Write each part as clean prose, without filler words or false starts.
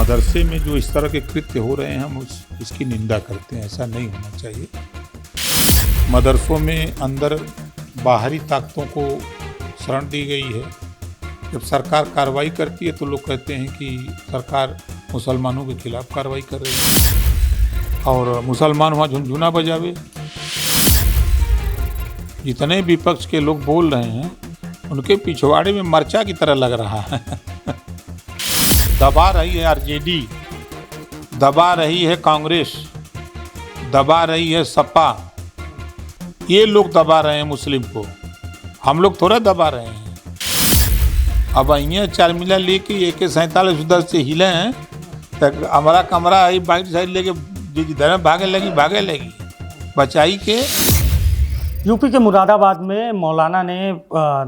मदरसे में जो इस तरह के कृत्य हो रहे हैं हम इसकी निंदा करते हैं। ऐसा नहीं होना चाहिए। मदरसों में अंदर बाहरी ताकतों को शरण दी गई है। जब सरकार कार्रवाई करती है तो लोग कहते हैं कि सरकार मुसलमानों के खिलाफ कार्रवाई कर रही है और मुसलमान वहाँ झुनझुना बजावे। जितने विपक्ष के लोग बोल रहे हैं उनके पिछवाड़े में मरचा की तरह लग रहा है। दबा रही है आरजेडी, दबा रही है कांग्रेस, दबा रही है सपा। ये लोग दबा रहे हैं मुस्लिम को, हम लोग थोड़ा दबा रहे हैं। अब અહીંયા चारमिला लेके AK-47 उधर से हिले हैं तक हमारा कमरा आई बाइट साइड लेके जिधर भागे लगी बचाई के। यूपी के मुरादाबाद में मौलाना ने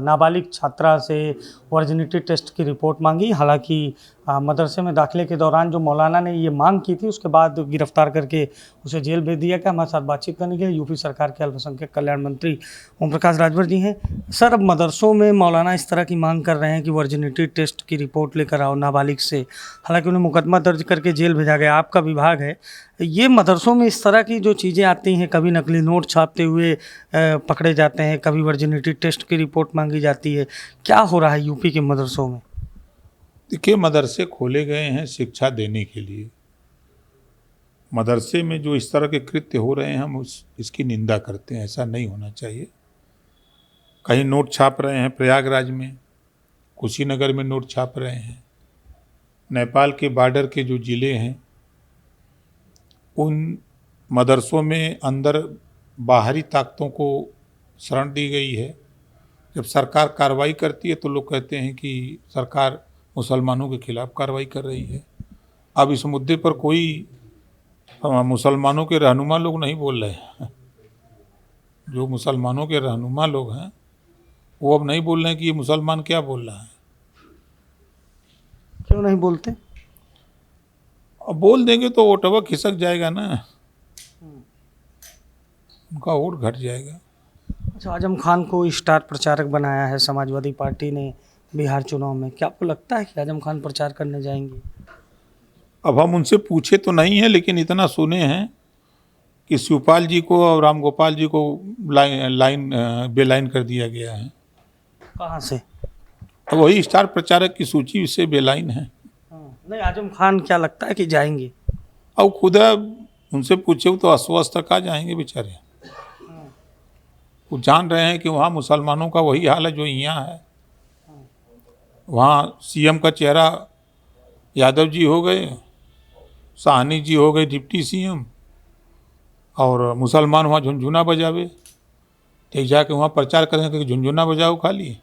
नाबालिग छात्रा से वर्जिनिटी टेस्ट की रिपोर्ट मांगी। हालांकि मदरसे में दाखिले के दौरान जो मौलाना ने ये मांग की थी उसके बाद गिरफ्तार करके उसे जेल भेज दिया गया। हमारे साथ बातचीत करने के लिए यूपी सरकार के अल्पसंख्यक कल्याण मंत्री ओम प्रकाश राजभर जी हैं। सर, अब मदरसों में मौलाना इस तरह की मांग कर रहे हैं कि वर्जिनिटी टेस्ट की रिपोर्ट लेकर आओ नाबालिग से। हालांकि उन्हें मुकदमा दर्ज करके जेल भेजा गया, आपका विभाग है। ये मदरसों में इस तरह की जो चीज़ें आती हैं, कभी नकली नोट छापते हुए पकड़े जाते हैं, कभी वर्जिनिटी टेस्ट की रिपोर्ट मांगी जाती है, क्या हो रहा है यूपी के मदरसों में? देखिए, मदरसे खोले गए हैं शिक्षा देने के लिए। मदरसे में जो इस तरह के कृत्य हो रहे हैं हम इसकी निंदा करते हैं। ऐसा नहीं होना चाहिए। कहीं नोट छाप रहे हैं प्रयागराज में, कुशीनगर में नोट छाप रहे हैं। नेपाल के बॉर्डर के जो ज़िले हैं उन मदरसों में अंदर बाहरी ताकतों को शरण दी गई है। जब सरकार कार्रवाई करती है तो लोग कहते हैं कि सरकार मुसलमानों के खिलाफ कार्रवाई कर रही है। अब इस मुद्दे पर कोई मुसलमानों के रहनुमा लोग नहीं बोल रहे हैं। जो मुसलमानों के रहनुमा लोग हैं वो अब नहीं बोल रहे हैं कि ये मुसलमान क्या बोल रहा है। क्यों नहीं बोलते? अब बोल देंगे तो वोटवा खिसक जाएगा ना, उनका वोट घट जाएगा। अच्छा, आजम खान को स्टार प्रचारक बनाया है समाजवादी पार्टी ने बिहार चुनाव में। क्या आपको लगता है कि आजम खान प्रचार करने जाएंगे? अब हम उनसे पूछे तो नहीं है, लेकिन इतना सुने हैं कि शिवपाल जी को और राम गोपाल जी को बेलाइन कर दिया गया है। कहाँ से? अब वही स्टार प्रचारक की सूची से बेलाइन है। नहीं, आजम खान क्या लगता है कि जाएंगे? अब खुदा उनसे पूछे तो अस्वस्थ कहाँ जाएंगे बेचारे। वो जान रहे हैं कि वहाँ मुसलमानों का वही हाल है जो यहाँ है। वहाँ सीएम का चेहरा यादव जी हो गए, साहनी जी हो गए डिप्टी सीएम, और मुसलमान वहाँ झुनझुना बजावे। ठीक जाके वहाँ प्रचार करेंगे कि झुनझुना बजाओ खाली।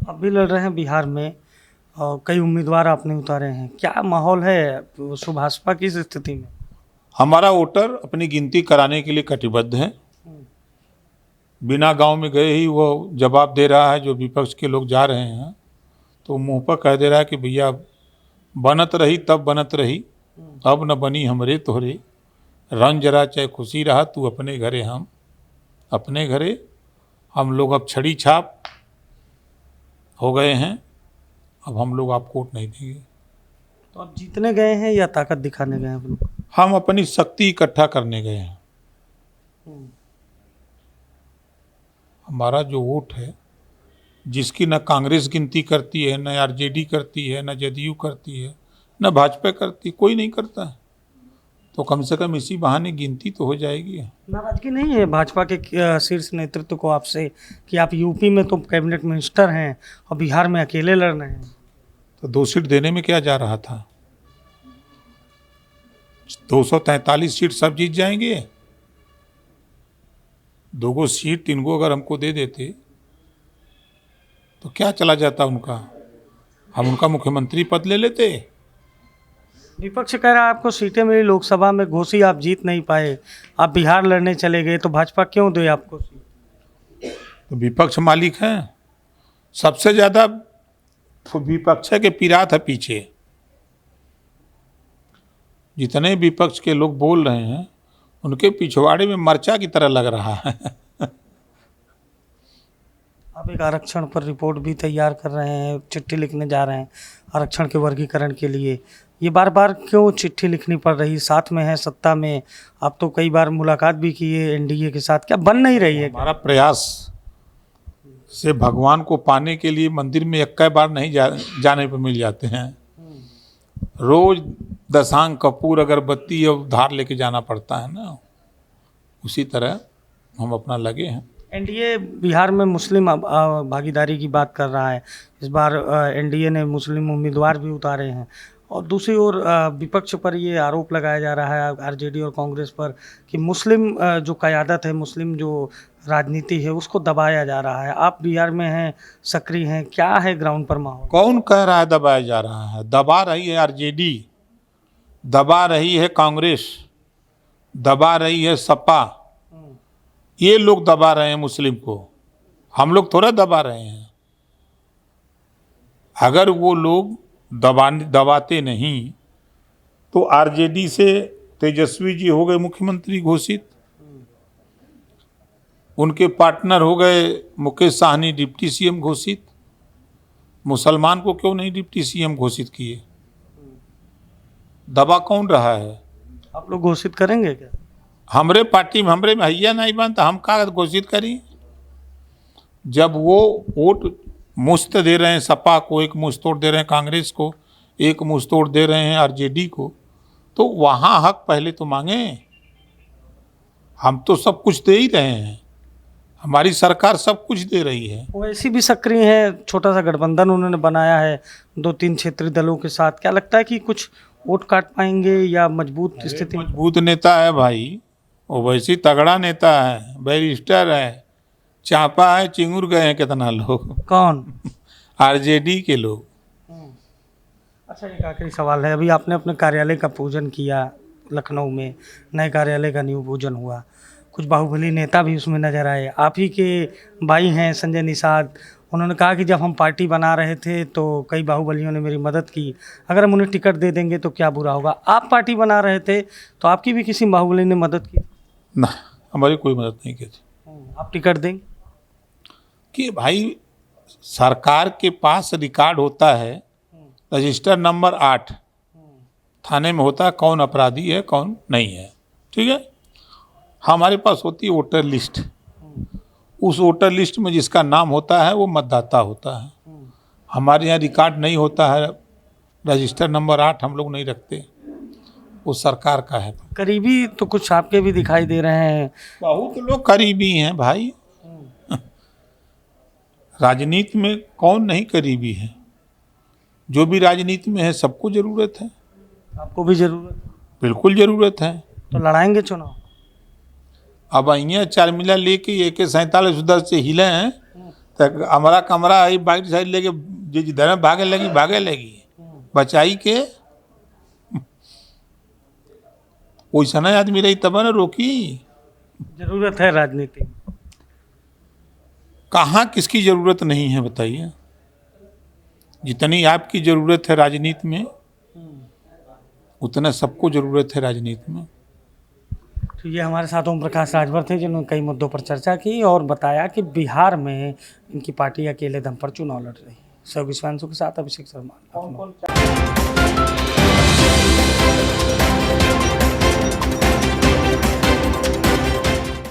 अब भी लड़ रहे हैं बिहार में और कई उम्मीदवार आपने उतारे हैं। क्या माहौल है भाजपा की इस स्थिति में? हमारा वोटर अपनी गिनती कराने के लिए कटिबद्ध है। बिना गांव में गए ही वो जवाब दे रहा है। जो विपक्ष के लोग जा रहे हैं तो मुंह पर कह दे रहा है कि भैया बनत रही तब बनत रही, अब न बनी हमरे तोहरे, रंग जरा चाहे खुशी रहा तू अपने घरे हम अपने घरे। हम लोग अब छड़ी छाप हो गए हैं, अब हम लोग आपको वोट नहीं देंगे। तो आप जीतने गए हैं या ताकत दिखाने गए हैं? हम अपनी शक्ति इकट्ठा करने गए हैं। हमारा जो वोट है, जिसकी न कांग्रेस गिनती करती है, न आरजेडी करती है, न जदयू करती है, न भाजपा करती, कोई नहीं करता है, तो कम से कम इसी बहाने गिनती तो हो जाएगी। नाराजगी नहीं है भाजपा के शीर्ष नेतृत्व को आपसे कि आप यूपी में तो कैबिनेट मिनिस्टर हैं और बिहार में अकेले लड़ रहे हैं? तो 2 सीट देने में क्या जा रहा था? 243 सीट सब जीत जाएंगे। 2 सीट 3 अगर हमको दे देते तो क्या चला जाता उनका, हम उनका मुख्यमंत्री पद ले लेते। विपक्ष कह रहा है आपको सीटें मिली लोकसभा में, घोषी आप जीत नहीं पाए, आप बिहार लड़ने चले गए, तो भाजपा क्यों दे आपको सीट? तो विपक्ष मालिक है, सबसे ज़्यादा विपक्ष के पिरात है पीछे। जितने विपक्ष के लोग बोल रहे हैं उनके पिछवाड़े में मरचा की तरह लग रहा है। आप एक आरक्षण पर रिपोर्ट भी तैयार कर रहे हैं, चिट्ठी लिखने जा रहे हैं आरक्षण के वर्गीकरण के लिए, ये बार बार क्यों चिट्ठी लिखनी पड़ रही? साथ में है, सत्ता में, आप तो कई बार मुलाकात भी की है एनडीए के साथ, क्या बन नहीं रही है? हमारा प्रयास से भगवान को पाने के लिए मंदिर में इक्का बार नहीं जाने पर मिल जाते हैं। रोज दशांग कपूर अगरबत्ती और धार लेके जाना पड़ता है ना, उसी तरह हम अपना लगे हैं। एनडीए बिहार में मुस्लिम भागीदारी की बात कर रहा है। इस बार एनडीए ने मुस्लिम उम्मीदवार भी उतारे हैं, और दूसरी ओर विपक्ष पर ये आरोप लगाया जा रहा है आरजेडी और कांग्रेस पर कि मुस्लिम जो क़यादत है, मुस्लिम जो राजनीति है, उसको दबाया जा रहा है। आप बिहार में हैं, सक्रिय हैं, क्या है ग्राउंड पर माहौल? कौन कह रहा है दबाया जा रहा है? दबा रही है आरजेडी, दबा रही है कांग्रेस, दबा रही है सपा, ये लोग दबा रहे हैं मुस्लिम को। हम लोग थोड़ा दबा रहे हैं। अगर वो लोग दबाते नहीं तो आरजेडी से तेजस्वी जी हो गए मुख्यमंत्री घोषित, उनके पार्टनर हो गए मुकेश साहनी डिप्टी सीएम घोषित। मुसलमान को क्यों नहीं डिप्टी सीएम घोषित किए? दबा कौन रहा है? आप लोग घोषित करेंगे क्या? हमरे पार्टी में हमरे में हैया नहीं बनता, हम का घोषित करी? जब वो वोट मुश्त दे रहे हैं सपा को, एक मुश्त तोड़ दे रहे हैं कांग्रेस को, एक मुश्त तोड़ दे रहे हैं आरजेडी को, तो वहाँ हक पहले तो मांगे। हम तो सब कुछ दे ही रहे हैं, हमारी सरकार सब कुछ दे रही है। वैसी भी सक्रिय है, छोटा सा गठबंधन उन्होंने बनाया है 2-3 क्षेत्रीय दलों के साथ। क्या लगता है कि कुछ वोट काट पाएंगे या मजबूत स्थिति? मजबूत नेता है भाई, वो वैसी तगड़ा नेता है, बैरिस्टर है, चापा है, चिंगुर गए हैं कितना लोग। कौन? आरजेडी के लोग। अच्छा, एक आखिरी सवाल है। अभी आपने अपने कार्यालय का पूजन किया लखनऊ में, नए कार्यालय का न्यू पूजन हुआ, कुछ बाहुबली नेता भी उसमें नजर आए। आप ही के भाई हैं संजय निषाद, उन्होंने कहा कि जब हम पार्टी बना रहे थे तो कई बाहुबलियों ने मेरी मदद की, अगर हम उन्हें टिकट दे देंगे तो क्या बुरा होगा? आप पार्टी बना रहे थे तो आपकी भी किसी बाहुबली ने मदद की? ना, हमारी कोई मदद नहीं की थी। आप टिकट देंगे? कि भाई सरकार के पास रिकॉर्ड होता है, रजिस्टर नंबर 8 थाने में होता है, कौन अपराधी है कौन नहीं है, ठीक है। हमारे पास होती है वोटर लिस्ट, उस वोटर लिस्ट में जिसका नाम होता है वो मतदाता होता है। हमारे यहाँ रिकॉर्ड नहीं होता है, रजिस्टर नंबर 8 हम लोग नहीं रखते, वो सरकार का है। करीबी तो कुछ आपके भी दिखाई दे रहे हैं। बहुत लोग करीबी हैं भाई, राजनीति में कौन नहीं करीबी है? जो भी राजनीति में है सबको ज़रूरत है। आपको भी जरूरत? बिल्कुल ज़रूरत है। तो लड़ाएंगे चुनाव? अब अइया 4 मिला लेके AK-47 उधर से हिले हैं, तो हमारा कमरा आई बाइक साइड लेके जिधर भागे लगी बचाई के। वैसा ना आदमी रही तब ना रोकी। जरूरत है राजनीति? कहाँ किसकी ज़रूरत नहीं है बताइए? जितनी आपकी ज़रूरत है राजनीति में, उतना सबको ज़रूरत है राजनीति में। तो ये हमारे साथ ओम प्रकाश राजभर थे, जिन्होंने कई मुद्दों पर चर्चा की और बताया कि बिहार में इनकी पार्टी अकेले दम पर चुनाव लड़ रही है। सहयोगी विश्वांशु के साथ अभिषेक शर्मा।